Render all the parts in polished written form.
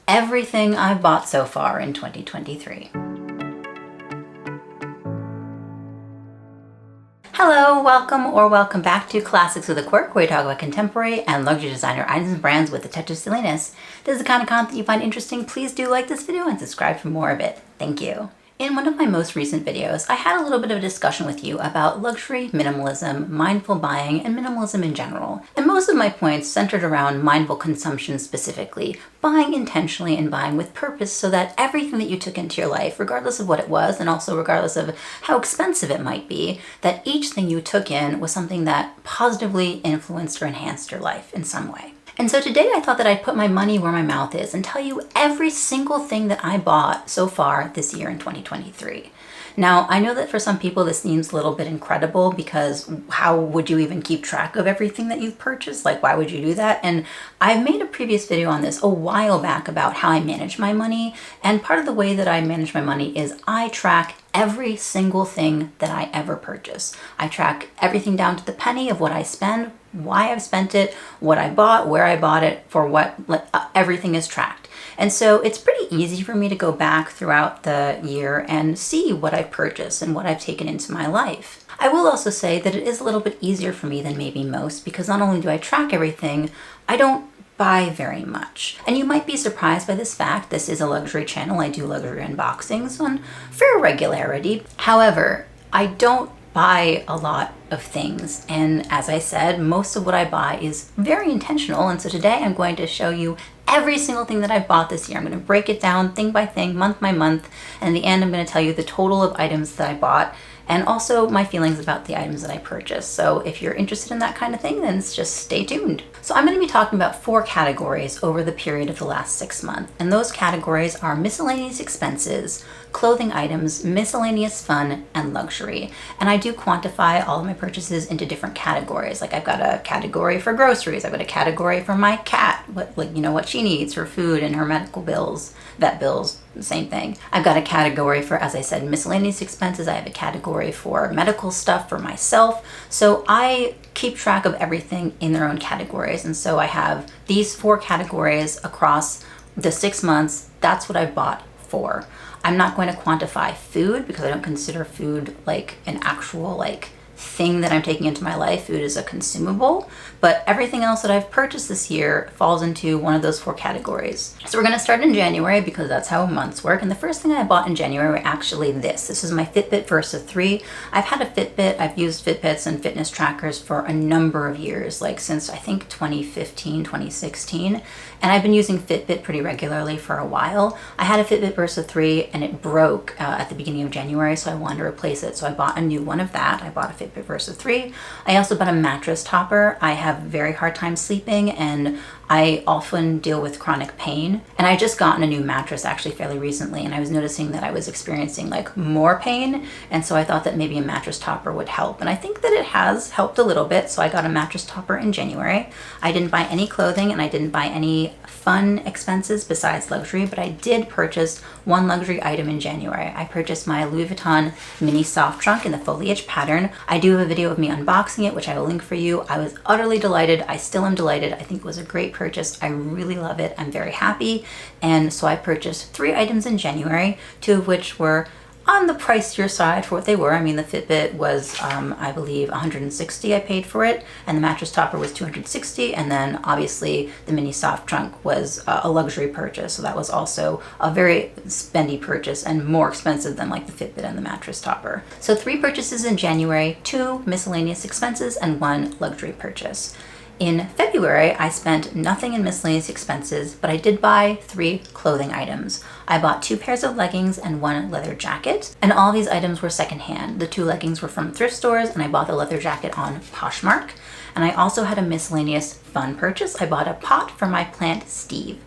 everything I've bought so far in 2023. Hello, welcome back to Classics with a Quirk, where we talk about contemporary and luxury designer items and brands with a touch of silliness. If this is the kind of content you find interesting, please do like this video and subscribe for more of it. Thank you. In one of my most recent videos, I had a little bit of a discussion with you about luxury, minimalism, mindful buying, and minimalism in general. And most of my points centered around mindful consumption specifically, buying intentionally and buying with purpose so that everything that you took into your life, regardless of what it was, and also regardless of how expensive it might be, that each thing you took in was something that positively influenced or enhanced your life in some way. And so today I thought that I'd put my money where my mouth is and tell you every single thing that I bought so far this year in 2023. Now, I know that for some people this seems a little bit incredible because how would you even keep track of everything that you've purchased? Like, why would you do that? And I've made a previous video on this a while back about how I manage my money. And part of the way that I manage my money is I track every single thing that I ever purchase. I track everything down to the penny of what I spend, why I've spent it, what I bought, where I bought it, for what, everything is tracked. And so it's pretty easy for me to go back throughout the year and see what I've purchased and what I've taken into my life. I will also say that it is a little bit easier for me than maybe most because not only do I track everything, I don't buy very much. And you might be surprised by this fact. This is a luxury channel. I do luxury unboxings on fair regularity. However, I don't buy a lot of things. And as I said, most of what I buy is very intentional. And so today I'm going to show you every single thing that I've bought this year. I'm going to break it down thing by thing, month by month. And in the end, I'm going to tell you the total of items that I bought and also my feelings about the items that I purchased. So if you're interested in that kind of thing, then just stay tuned. So I'm going to be talking about 4 categories over the period of the last 6 months. And those categories are miscellaneous expenses, clothing items, miscellaneous fun, and luxury. And I do quantify all of my purchases into different categories. Like I've got a category for groceries. I've got a category for my cat, what she needs, her food and her medical bills, vet bills, same thing. I've got a category for, as I said, miscellaneous expenses. I have a category for medical stuff for myself. So I keep track of everything in their own categories. And so I have these 4 categories across the 6 months. That's what I've bought for. I'm not going to quantify food because I don't consider food like an actual thing that I'm taking into my life. Food is a consumable, but everything else that I've purchased this year falls into one of those 4 categories. So we're going to start in January because that's how months work. And the first thing I bought in January were actually this is my Fitbit Versa 3. I've had a Fitbit. I've used Fitbits and fitness trackers for a number of years, since I think 2015, 2016. And I've been using Fitbit pretty regularly for a while. I had a Fitbit Versa 3 and it broke at the beginning of January, so I wanted to replace it. So I bought a new one of that. I bought a Fitbit Versa 3. I also bought a Mattress Topper. I have a very hard time sleeping and I often deal with chronic pain. And I just gotten a new mattress actually fairly recently and I was noticing that I was experiencing more pain. And so I thought that maybe a mattress topper would help. And I think that it has helped a little bit. So I got a mattress topper in January. I didn't buy any clothing and I didn't buy any fun expenses besides luxury, but I did purchase one luxury item in January. I purchased my Louis Vuitton mini soft trunk in the foliage pattern. I do have a video of me unboxing it, which I will link for you. I was utterly delighted. I still am delighted. I think it was a great purchase. I really love it. I'm very happy. And so I purchased 3 items in January, 2 of which were on the pricier side for what they were. I mean, the Fitbit was, I believe, $160 I paid for it, and the mattress topper was $260, and then obviously the mini soft trunk was a luxury purchase, so that was also a very spendy purchase and more expensive than the Fitbit and the mattress topper. So 3 purchases in January, 2 miscellaneous expenses, and 1 luxury purchase. In February, I spent nothing in miscellaneous expenses, but I did buy 3 clothing items. I bought 2 pairs of leggings and 1 leather jacket, and all these items were secondhand. The 2 leggings were from thrift stores, and I bought the leather jacket on Poshmark. And I also had a miscellaneous fun purchase. I bought a pot for my plant, Steve.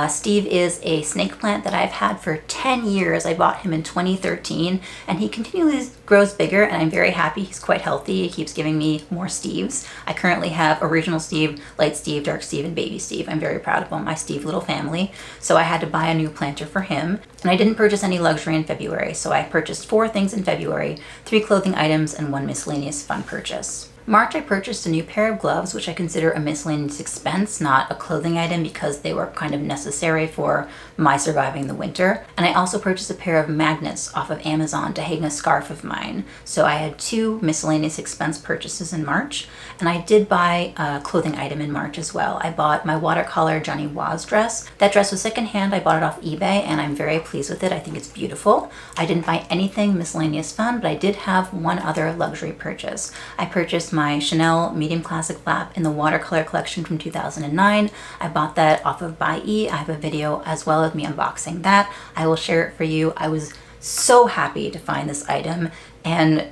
Steve is a snake plant that I've had for 10 years. I bought him in 2013 and he continually grows bigger and I'm very happy. He's quite healthy. He keeps giving me more Steves. I currently have original Steve, light Steve, dark Steve, and baby Steve. I'm very proud of my Steve little family. So I had to buy a new planter for him. And I didn't purchase any luxury in February. So I purchased 4 things in February, 3 clothing items and 1 miscellaneous fun purchase. March, I purchased a new pair of gloves, which I consider a miscellaneous expense, not a clothing item, because they were kind of necessary for my surviving the winter. And I also purchased a pair of magnets off of Amazon to hang a scarf of mine. So I had 2 miscellaneous expense purchases in March. And I did buy a clothing item in March as well. I bought my watercolor Johnny Was dress. That dress was secondhand. I bought it off eBay and I'm very pleased with it. I think it's beautiful. I didn't buy anything miscellaneous fun, but I did have one other luxury purchase. I purchased my Chanel medium classic flap in the watercolor collection from 2009. I bought that off of Buy-E. I have a video as well of me unboxing that. I will share it for you. I was so happy to find this item, and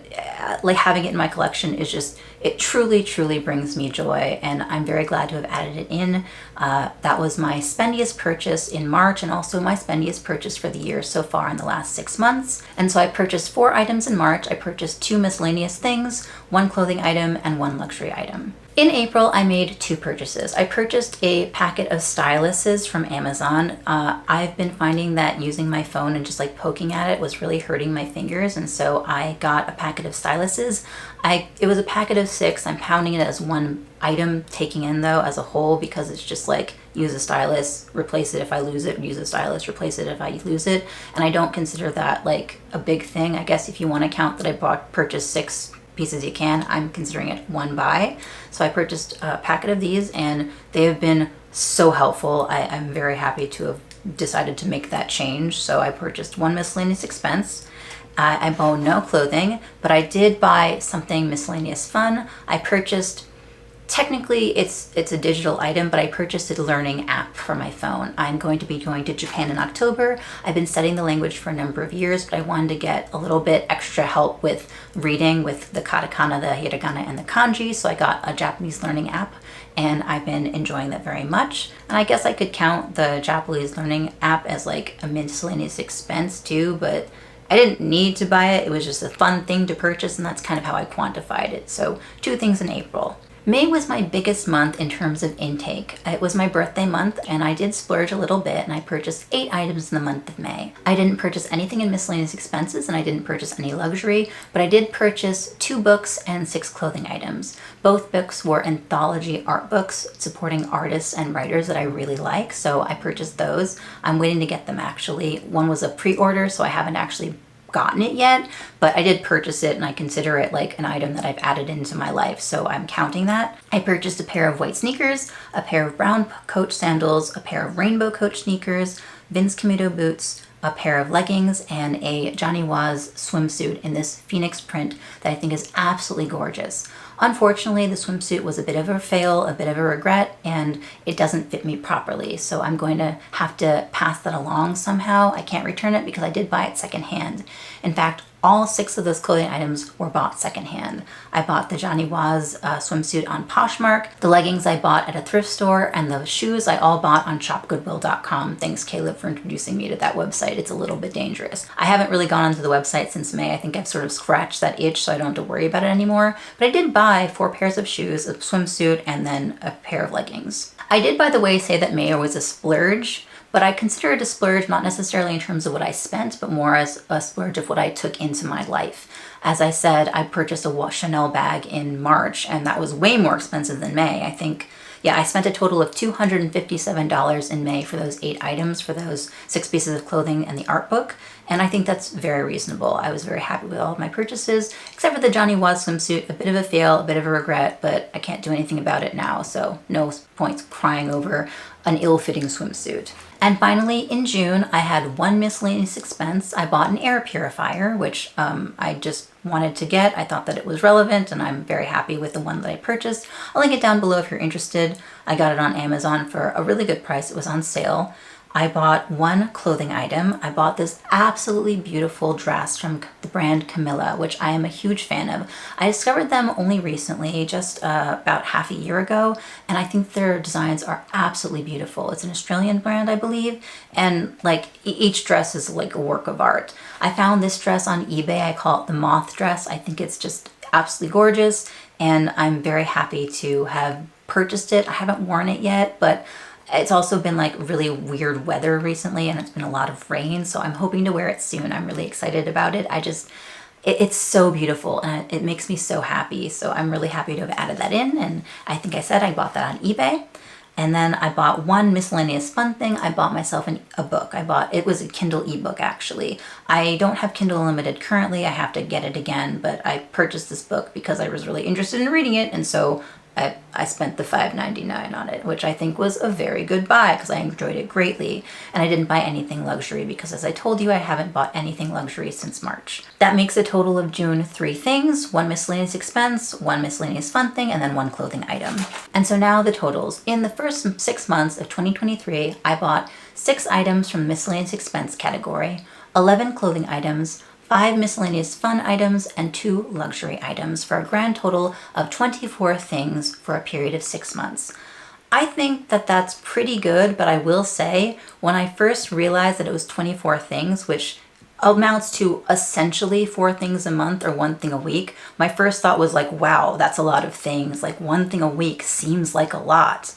like having it in my collection is just, it truly brings me joy, and I'm very glad to have added it in. That was my spendiest purchase in March, and also my spendiest purchase for the year so far in the last 6 months. And so I purchased 4 items in March. I purchased 2 miscellaneous things, 1 clothing item, and 1 luxury item. In April, I made 2 purchases. I purchased a packet of Styluses from Amazon. I've been finding that using my phone and just like poking at it was really hurting my fingers, and so I got a packet of Styluses. It was a packet of 6. I'm pounding it as 1 item, taking in though as a whole, because it's just like use a stylus, replace it if I lose it, use a stylus, replace it if I lose it. And I don't consider that like a big thing. I guess if you want to count that I purchased 6 pieces you can, I'm considering it 1 buy. So I purchased a packet of these and they have been so helpful. I'm very happy to have decided to make that change. So I purchased 1 miscellaneous expense. I bought no clothing, but I did buy something miscellaneous fun. I purchased, technically it's a digital item, but I purchased a learning app for my phone. I'm going to be going to Japan in October. I've been studying the language for a number of years, but I wanted to get a little bit extra help with reading with the katakana, the hiragana, and the kanji. So I got a Japanese learning app, and I've been enjoying that very much. And I guess I could count the Japanese learning app as like a miscellaneous expense too, but I didn't need to buy it. It was just a fun thing to purchase, and that's kind of how I quantified it. So 2 things in April. May was my biggest month in terms of intake. It was my birthday month, and I did splurge a little bit, and I purchased 8 items in the month of May. I didn't purchase anything in miscellaneous expenses, and I didn't purchase any luxury, but I did purchase 2 books and 6 clothing items. Both books were anthology art books supporting artists and writers that I really like, so I purchased those. I'm waiting to get them actually. One was a pre-order, so I haven't actually gotten it yet, but I did purchase it and I consider it like an item that I've added into my life, so I'm counting that. I purchased a pair of white sneakers, a pair of brown Coach sandals, a pair of rainbow Coach sneakers, Vince Camuto boots, a pair of leggings, and a Johnny Was swimsuit in this phoenix print that I think is absolutely gorgeous. Unfortunately, the swimsuit was a bit of a fail, a bit of a regret, and it doesn't fit me properly. So I'm going to have to pass that along somehow. I can't return it because I did buy it secondhand. In fact, all 6 of those clothing items were bought secondhand. I bought the Johnny Was swimsuit on Poshmark, the leggings I bought at a thrift store, and the shoes I all bought on shopgoodwill.com. Thanks, Caleb, for introducing me to that website. It's a little bit dangerous. I haven't really gone onto the website since May. I think I've sort of scratched that itch, so I don't have to worry about it anymore. But I did buy 4 pairs of shoes, a swimsuit, and then a pair of leggings. I did, by the way, say that May was a splurge, but I consider it a splurge not necessarily in terms of what I spent, but more as a splurge of what I took into my life. As I said, I purchased a Chanel bag in March, and that was way more expensive than May. I think, yeah, I spent a total of $257 in May for those 8 items, for those 6 pieces of clothing and the art book. And I think that's very reasonable. I was very happy with all of my purchases, except for the Johnny Was swimsuit. A bit of a fail, a bit of a regret, but I can't do anything about it now, so no points crying over an ill-fitting swimsuit. And finally, in June, I had 1 miscellaneous expense. I bought an air purifier, which I just wanted to get. I thought that it was relevant, and I'm very happy with the one that I purchased. I'll link it down below if you're interested. I got it on Amazon for a really good price. It was on sale. I bought 1 clothing item. I bought this absolutely beautiful dress from the brand Camilla, which I am a huge fan of. I discovered them only recently, just about half a year ago, and I think their designs are absolutely beautiful. It's an Australian brand, I believe, and like each dress is like a work of art. I found this dress on eBay. I call it the moth dress. I think it's just absolutely gorgeous, and I'm very happy to have purchased it. I haven't worn it yet, but it's also been like really weird weather recently, and it's been a lot of rain, so I'm hoping to wear it soon. I'm really excited about it. It's so beautiful and it makes me so happy. So I'm really happy to have added that in. And I think I said I bought that on eBay. And then I bought one miscellaneous fun thing. I bought myself a book. It was a Kindle ebook actually. I don't have Kindle Unlimited currently. I have to get it again, but I purchased this book because I was really interested in reading it. And so I spent the $5.99 on it, which I think was a very good buy because I enjoyed it greatly. And I didn't buy anything luxury because, as I told you, I haven't bought anything luxury since March. That makes a total of June 3 things, 1 miscellaneous expense, 1 miscellaneous fun thing, and then 1 clothing item. And so now the totals. In the first 6 months of 2023, I bought 6 items from the miscellaneous expense category, 11 clothing items, 5 miscellaneous fun items, and 2 luxury items for a grand total of 24 things for a period of 6 months. I think that that's pretty good, but I will say when I first realized that it was 24 things, which amounts to essentially 4 things a month or 1 thing a week, my first thought was like, wow, that's a lot of things. Like 1 thing a week seems like a lot.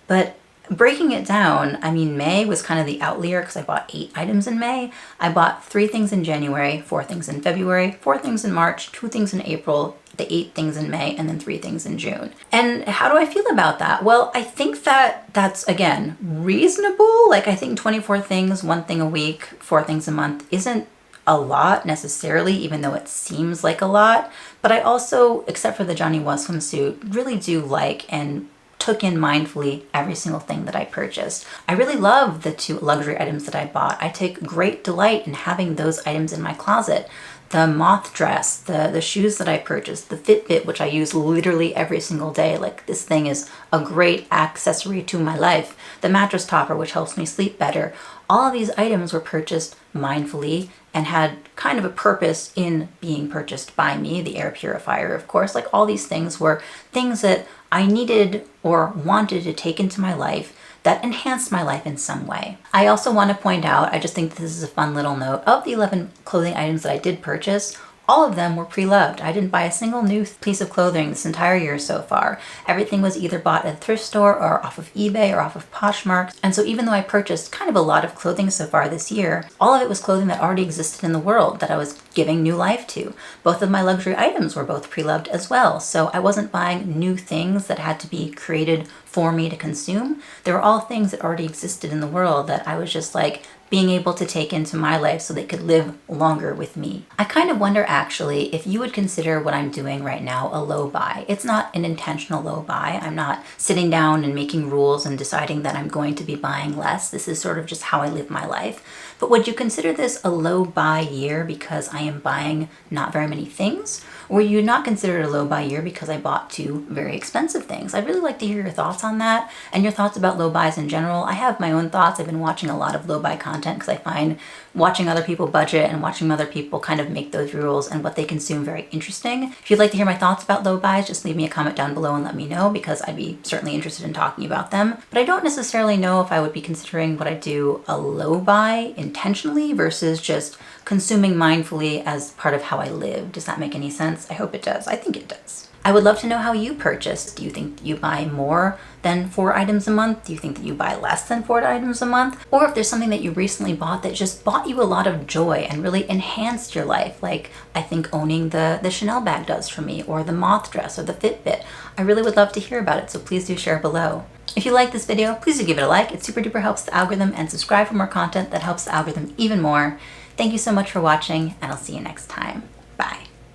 But breaking it down, I mean, May was kind of the outlier because I bought 8 items in May. I bought 3 things in January, 4 things in February, 4 things in March, 2 things in April, the 8 things in May, and then 3 things in June. And how do I feel about that? Well, I think that that's, again, reasonable. Like, I think 24 things, 1 thing a week, 4 things a month isn't a lot necessarily, even though it seems like a lot. But I also, except for the Johnny Was swimsuit, really do like and took in mindfully every single thing that I purchased. I really love the 2 luxury items that I bought. I take great delight in having those items in my closet. The moth dress, the shoes that I purchased, the Fitbit, which I use literally every single day. Like, this thing is a great accessory to my life. The mattress topper, which helps me sleep better. All of these items were purchased mindfully and had kind of a purpose in being purchased by me. The air purifier, of course. Like, all these things were things that I needed or wanted to take into my life that enhanced my life in some way. I also want to point out, I just think this is a fun little note, of the 11 clothing items that I did purchase, all of them were pre-loved. I didn't buy a single new piece of clothing this entire year so far. Everything was either bought at a thrift store or off of eBay or off of Poshmark. And so even though I purchased kind of a lot of clothing so far this year, all of it was clothing that already existed in the world that I was giving new life to. Both of my luxury items were both pre-loved as well. So I wasn't buying new things that had to be created for me to consume. They were all things that already existed in the world that I was just like, being able to take into my life so they could live longer with me. I kind of wonder actually if you would consider what I'm doing right now a low buy. It's not an intentional low buy. I'm not sitting down and making rules and deciding that I'm going to be buying less. This is sort of just how I live my life. But would you consider this a low buy year because I am buying not very many things? Or would you not consider it a low buy year because I bought 2 very expensive things? I'd really like to hear your thoughts on that and your thoughts about low buys in general. I have my own thoughts. I've been watching a lot of low buy content because I find watching other people budget and watching other people kind of make those rules and what they consume very interesting. If you'd like to hear my thoughts about low buys, just leave me a comment down below and let me know because I'd be certainly interested in talking about them. But I don't necessarily know if I would be considering what I do a low buy intentionally versus just consuming mindfully as part of how I live. Does that make any sense? I hope it does. I think it does. I would love to know how you purchase. Do you think you buy more than 4 items a month? Do you think that you buy less than 4 items a month? Or if there's something that you recently bought that just bought you a lot of joy and really enhanced your life, like I think owning the Chanel bag does for me, or the moth dress, or the Fitbit. I really would love to hear about it, so please do share below. If you like this video, please do give it a like. It super duper helps the algorithm, and subscribe for more content that helps the algorithm even more. Thank you so much for watching, and I'll see you next time.